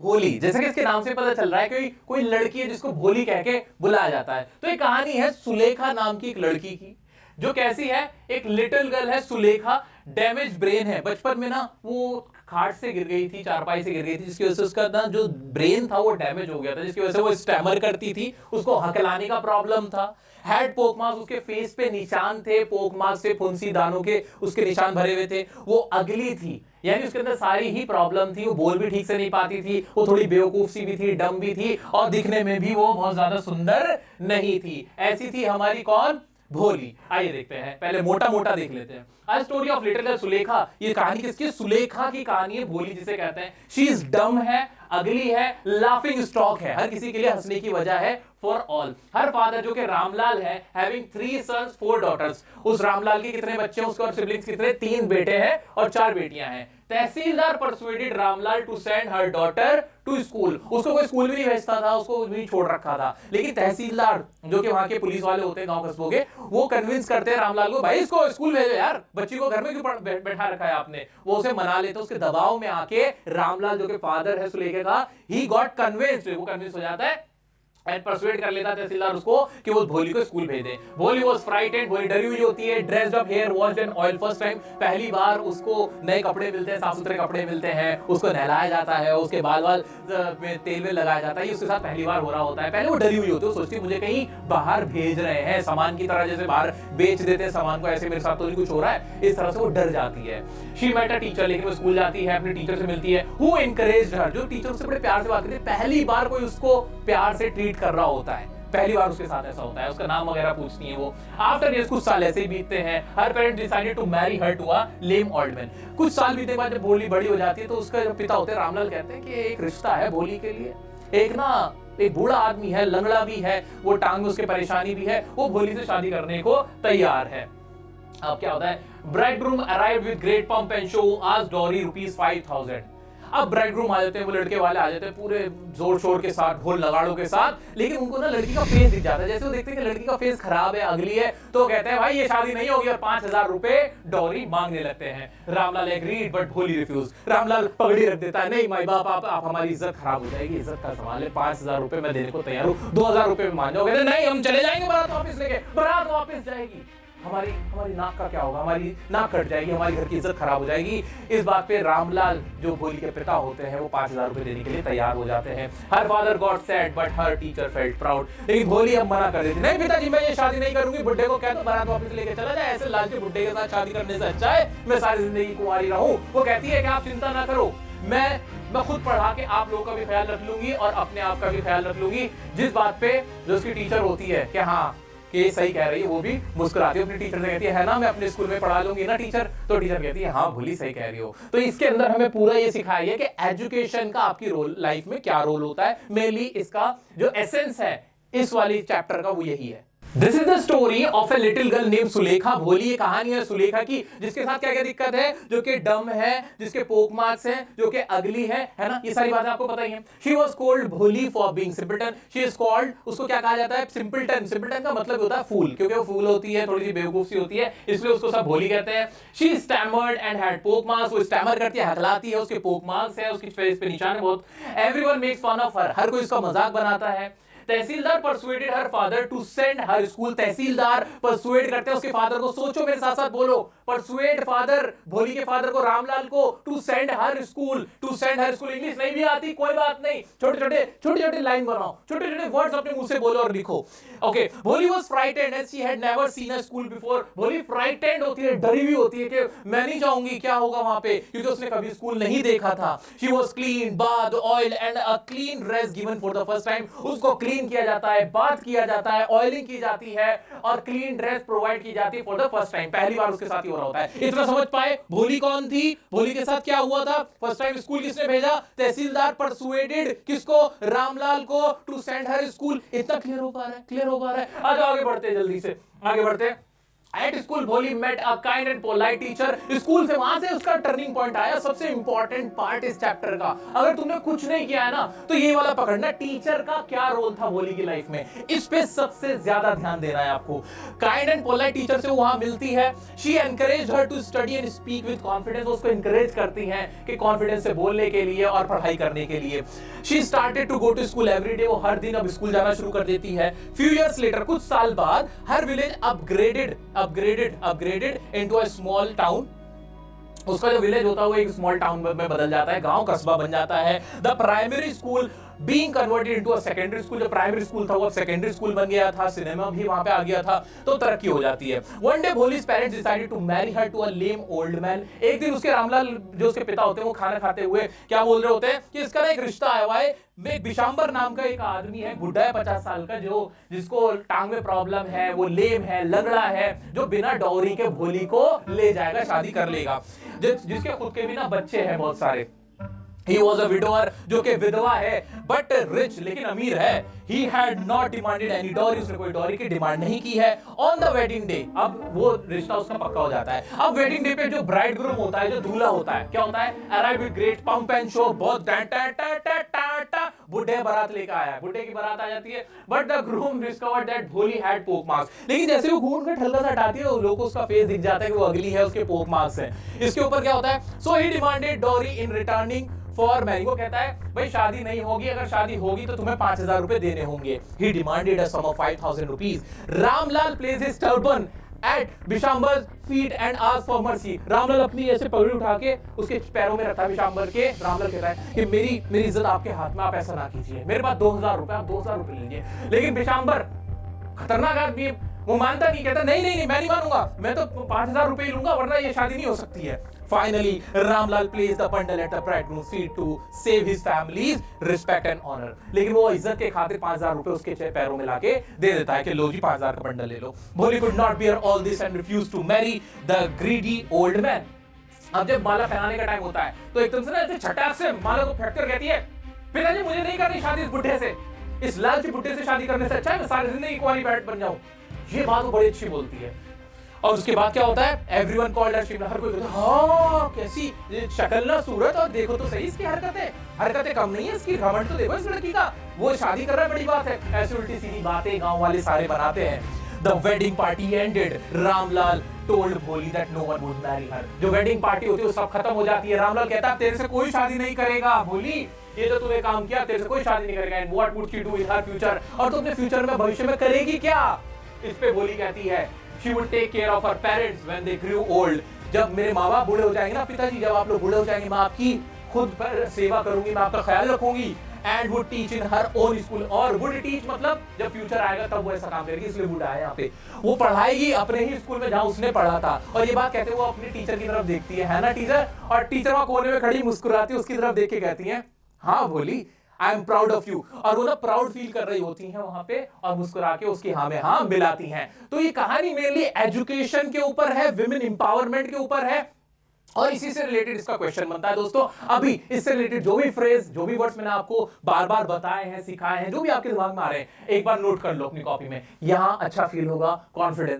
भोली, जैसे कि इसके नाम से पता चल रहा है कि कोई लड़की है जिसको भोली कह के बुलाया जाता है। तो ये कहानी है सुलेखा नाम की एक लड़की की, जो कैसी है, एक लिटिल गर्ल है सुलेखा, डैमेज ब्रेन है। बचपन में ना वो खाट से गिर गई थी, चारपाई से गिर गई थी, जिसकी वजह से उसका ना जो ब्रेन था वो डैमेज हो गया था, जिसकी वजह से वो स्टैमर करती थी, उसको हकलाने का प्रॉब्लम था। हेड पोक मार्क्स, उसके फेस पे निशान थे पोक मार्क्स से, फुंसी दानों के उसके निशान भरे हुए थे। वो अगली थी, यानी उसके अंदर सारी ही प्रॉब्लम थी। वो बोल भी ठीक से नहीं पाती थी, वो थोड़ी बेवकूफ सी भी थी, डम भी थी, और दिखने में भी वो बहुत ज्यादा सुंदर नहीं थी। ऐसी थी हमारी कौन, भोली। आइए देखते हैं, पहले मोटा मोटा देख लेते हैं। आज story of little girl Sulekha, ये कहानी किसकी, सुलेखा की कहानी है। भोली जिसे कहते हैं, शी इज डम है, अगली है, लाफिंग स्टॉक है, हर किसी के लिए हंसने की वजह है, फॉर ऑल। हर फादर जो कि रामलाल है, हैविंग 3 sons 4 daughters। उस रामलाल के कितने बच्चे हैं, उसके और सिबलिंग्स कितने, 3 बेटे हैं और 4 बेटियां हैं। Tehsildar persuaded Ramlal to send her daughter to school. उसको कोई स्कूल भी नहीं भेजता था, उसको भी छोड़ रखा था, लेकिन तहसीलदार जो कि वहां के पुलिस वाले होते हैं गांव कस्बों के, वो कन्विंस करते हैं रामलाल को, भाई इसको स्कूल भेजो यार, बच्ची को घर में क्यों बैठा रखा है आपने। वो उसे मना लेते, उसके दबाव में आके रामलाल जो कि फादर है सुलेखा का, ही गॉट कन्विंस्ड, वो कन्विंस हो जाता है एंड परसुएड कर लेता तहसीलदार उसको कि वो भोली को स्कूल भेजे। भोली वाज फ्राइटेंड, भोली डरी हुई होती है। Dressed up, hair washed and oil, first time, पहली बार उसको नए कपड़े मिलते हैं, साफ सुथरे कपड़े मिलते हैं, उसको नहलाया जाता है, उसके बाल में तेल में लगाया जाता है, ये उसके साथ पहली बार हो रहा होता है। पहले वो डरी हुई होती है, वो सोचती है मुझे कहीं बाहर भेज रहे हैं, सामान की तरह, जैसे बाहर बेच देते हैं सामान को, ऐसे मेरे साथ तो नहीं कुछ हो रहा है, इस तरह से वो डर जाती है। शी मेट अ टीचर, लेकिन वो स्कूल जाती है, अपने टीचर से मिलती है, हु एनकरेज्ड हर, जो टीचर उससे बड़े प्यार से बात करती है, पहली बार कोई उसको प्यार से ट्रीट कर रहा होता है, पहली बार उसके साथ ऐसा होता है, उसका नाम वगैरह पूछती है वो। आफ्टर इयर्स, कुछ साल ऐसे ही बीतते हैं, her parents decided to marry her to a lame old man. कुछ साल बीतने के बाद जब भोली बड़ी हो जाती है, तो उसका जो पिता होते हैं रामलाल, कहते हैं कि एक रिश्ता है भोली के लिए, एक ना एक बूढ़ा आदमी है, लंगड़ा भी है, वो टांग में उसके परेशानी भी है, वो भोली से शादी करने को तैयार है। अब क्या होता है, bridegroom arrived with great pump and show, आज डॉरी ₹5000। अब ब्राइडग्रूम आ जाते हैं, वो लड़के वाले आ जाते हैं पूरे जोर शोर के साथ, ढोल नगाड़ों के साथ, लेकिन उनको ना लड़की का फेस दिख जाता है। जैसे वो देखते हैं कि लड़की का फेस खराब है, अगली है, तो कहते हैं भाई ये शादी नहीं होगी, और 5000 रुपए डॉरी मांगने लगते हैं। रामलाल एग्रीड बट भोली रिफ्यूज। रामलाल पगड़ी रख देता है, नहीं माई बाप, आप हमारी इज्जत खराब हो जाएगी, इज्जत का सवाल है, 5000 रुपए मैं देने को तैयार हूँ, 2000 रुपए में मान जाओ। कहते नहीं, हम चले जाएंगे बारात वापस लेके, बारात वापस जाएगी, हमारी नाक का क्या होगा, हमारी नाक कट जाएगी, हमारी घर की इज्जत खराब हो जाएगी। इस बात पे रामलाल जो भोली के पिता होते हैं, वो 5000 रुपए देने के लिए तैयार हो जाते हैं। Her father got sad but her teacher felt proud. लेकिन भोली अब मना कर देती, नहीं पिताजी मैं ये शादी नहीं करूंगी, बुड्ढे को कह दो बारात वापस लेके चला जाए, ऐसे लालची बुड्ढे के साथ शादी करने से अच्छा है मैं सारी जिंदगी कुंवारी रहूं। वो कहती है कि आप चिंता ना करो, मैं खुद पढ़ा के आप लोगों का भी ख्याल रख लूंगी और अपने आप का भी ख्याल रख लूंगी। जिस बात पे जो उसकी टीचर होती है कि हाँ कि ये सही कह रही है, वो भी मुस्कुराती है, अपनी टीचर से कहती है ना मैं अपने स्कूल में पढ़ा लूंगी ना टीचर। तो टीचर कहती है हाँ भोली सही कह रही हो। तो इसके अंदर हमें पूरा ये सिखाया है कि एजुकेशन का आपकी रोल लाइफ में क्या रोल होता है। मेनली इसका जो एसेंस है इस वाली चैप्टर का वो यही है। This is the story of a little girl name Sulekha. भोली ये कहानी है सुलेखा की, जिसके साथ क्या क्या दिक्कत है, जो कि डम है, जिसके पोक मार्क्स है, जो कि अगली है ना, ये सारी बातें आपको पता ही है। शी वॉज कॉल्ड भोली for being simpleton. She is called, उसको क्या कहा जाता है, सिंपलटन। सिंपलटन का मतलब होता है फूल, क्योंकि वो फूल होती है, थोड़ी सी बेवकूफ सी होती है, इसलिए उसको सब भोली कहते हैं। शी स्टैमर्ड एंड हैड पोक मार्क्स। वो स्टैमर करती है, हकलाती है, उसके पोक मार्क्स है, उसकी फेस पे निशान है बहुत। Everyone makes fun of her, हर कोई इसका मजाक बनाता है। Tehsildar persuaded her father to send her school. Tehsildar persuade करते हैं उसके फादर को, सोचो मेरे साथ साथ बोलो, परसुएड फादर, भोली के फादर को, रामलाल को, to send her school. To send her school English नहीं भी आती कोई बात नहीं, छोटे छोटे लाइन बनाओ, छोटे छोटे वर्ड्स अपने मुंह से बोलो और लिखो। Okay, Bholi was frightened as she had never seen a school before. Bholi frightened होती है, डरी हुई होती है कि मैं नहीं जाऊंगी, क्या होगा वहां पे, क्योंकि उसने कभी स्कूल नहीं देखा था। She was clean, bath, oil and a clean dress given for the first time. उसको क्लीन किया जाता है, बात किया जाता है, ऑयलिंग की जाती है और क्लीन ड्रेस प्रोवाइड की जाती है फॉर द फर्स्ट टाइम। पहली बार उसके साथ ही हो रहा होता है। इतना समझ पाए भोली कौन थी, भोली के साथ क्या हुआ था, फर्स्ट टाइम स्कूल किसने भेजा, तहसीलदार परसुएडेड किसको, रामलाल को, टू सेंड हर स्कूल। इतना क्लियर हो पा रहा है, क्लियर हो पा रहा है। आज आगे बढ़ते हैं, जल्दी से आगे बढ़ते हैं। At school Bholi met a kind and polite teacher. School से वहां से उसका टर्निंग पॉइंट आया। सबसे इंपॉर्टेंट पार्ट इस चैप्टर का, अगर तुमने कुछ नहीं किया है ना तो ये वाला पकड़ना, टीचर का क्या रोल था भोली की लाइफ में, इस पे सबसे ज्यादा ध्यान देना है आपको। काइंड एंड पोलाइट टीचर से वहां मिलती है। She encourage her to study and speak with confidence. उसको एनकरेज करती हैं कि कॉन्फिडेंस से बोलने के लिए और पढ़ाई करने के लिए। She started to go to school every day. वो हर दिन अब स्कूल जाना शुरू कर देती है। फ्यू इयर्स लेटर, कुछ साल बाद, her village upgraded into a small town. उसका जो विलेज होता है वो एक स्मॉल टाउन में बदल जाता है, गांव कस्बा बन जाता है। The primary school being converted into a secondary school. जो प्राइमरी स्कूल था वो अब सेकेंडरी स्कूल बन गया था। सिनेमा भी वहां पे आ गया था, तो तरक्की हो जाती है। One day Bholi's parents decided to marry her to a lame old man. एक दिन उसके रामलाल, जो उसके पिता होते हैं, वो खाना खाते हुए क्या बोल रहे होते हैं कि इसका ना एक रिश्ता आया हुआ है। एक बिशांबर नाम का एक आदमी है, बुढ़ा है 50 साल का, जो जिसको टांग में प्रॉब्लम है, वो लेम है, लंगड़ा है, जो बिना डॉरी के भोली को ले जाएगा, शादी कर लेगा। जिसके खुद के भी ना बच्चे हैं बहुत सारे। He was a widower, जो कि विधवा है, but rich, लेकिन अमीर है। He had not demanded any dowry, उसने कोई डॉरी की डिमांड नहीं की है। On the wedding day, अब वो रिश्ता उसका पक्का हो जाता है। अब वेडिंग डे पे जो ब्राइड ग्रूम होता है, जो दूल्हा होता है, क्या होता है? Arrived with great pomp and show, बहुत बुढ़े बारात लेकर आया है, बुढ़े की बारात आ जाती है। But the groom discovered that भोली had poke marks। लेकिन जैसे वो घूंघट का हल्का सा हटाती है, लोगों को उसका फेस दिख जाता है कि वो अगली है, उसके पोक मार्क्स हैं। इसके ऊपर क्या होता है? So he demanded dowry in returning for marriage. वो कहता है भाई शादी नहीं होगी, अगर शादी होगी तो तुम्हें 5000 रुपए देने होंगे। He demanded a sum of 5000 rupees. Ramlal places his turban at बिशांबर feet and asked for mercy। Ramlal अपनी ऐसे पगड़ी उठा के उसके पैरों में रखता है बिशांबर के। रामलाल कहता है कि मेरी इज्जत आपके हाथ में, आप ऐसा ना कीजिए, मेरे पास 2000 रुपए, आप 2000 रुपए लीजिए। लेकिन बिशांबर खतरनाक आदमी, वो मानता नहीं, कहता नहीं मैं नहीं मानूंगा, मैं तो 5000 रुपए ही लूंगा, वरना ये शादी नहीं हो सकती है। Finally, Ramlal placed the bundle at the bridegroom's feet to save his family's respect and honor। लेकिन वो इज्जत के खातिर 5000 रुपए उसके पैरों में लाके दे देता है कि लो जी 5000 का बंडल ले लो। भोली could not bear all this and refused to marry the greedy old man। अब जब माला पहनाने का टाइम होता है तो एकदम से ना ऐसे छटाक से माला को फेंक कर कहती है, पिताजी मुझे नहीं करनी शादी इस बुढ़े से, इस लालची बुढ़े से शादी करने से अच्छा है मैं सारी जिंदगी कुंवारी बन जाऊं। ये बात वो बड़ी अच्छी बोलती है। और उसके बाद क्या होता है? Everyone called her Shimla. हर कोई कहता है हाँ कैसी शक्ल ना सूरत, और देखो तो सही इसकी हरकतें कम नहीं है इसकी, घमंड तो देखो इस लड़की का, वो शादी कर रहा है, बड़ी बात है। ऐसी उल्टी सीधी बातें गांव वाले सारे बनाते हैं। The wedding party ended. Ramlal told भोली that no one would marry her। जो वेडिंग पार्टी होती है वो सब खत्म हो जाती है। रामलाल कहता है तेरे से कोई शादी नहीं करेगा भोली, ये जो तूने काम किया तेरे से कोई शादी नहीं करेगा। And what would she do in her future? और तू अपने फ्यूचर में, भविष्य में करेगी क्या? इस पे भोली कहती है she would take care of her parents when they grew old। जब मेरे माँ बाप बूढ़े हो जाएंगे ना, पिताजी जब आप लोग बूढ़े हो जाएंगे, मैं आपकी खुद पर सेवा करूंगी, मैं आपका ख्याल रखूंगी। And would teach in her own school। और would teach मतलब जब फ्यूचर आएगा तब वो ऐसा काम करेगी, इसलिए वुड आया यहाँ पे। वो पढ़ाएगी अपने ही स्कूल में जहाँ उसने पढ़ा था। और ये बात कहते हुए वो अपनी टीचर की तरफ देखती है ना टीचर, और टीचर वहां कोने में खड़ी मुस्कुराती है, उसकी तरफ देख के कहती है हाँ भोली I am proud of you. और वो ना प्राउड फील कर रही होती हैं वहां पे, और मुस्कुरा के उसकी हाँ में हाँ मिलाती हैं। तो ये कहानी मेनली एजुकेशन के ऊपर है, विमेन एम्पावरमेंट के ऊपर है, और इसी से रिलेटेड इसका क्वेश्चन बनता है दोस्तों। अभी इससे रिलेटेड जो भी फ्रेज, जो भी वर्ड्स मैंने आपको बार बार बताए हैं, सिखाए हैं, जो भी आपके दिमाग में आ रहे हैं, एक बार नोट कर लो अपनी कॉपी में। यहां अच्छा फील होगा, कॉन्फिडेंस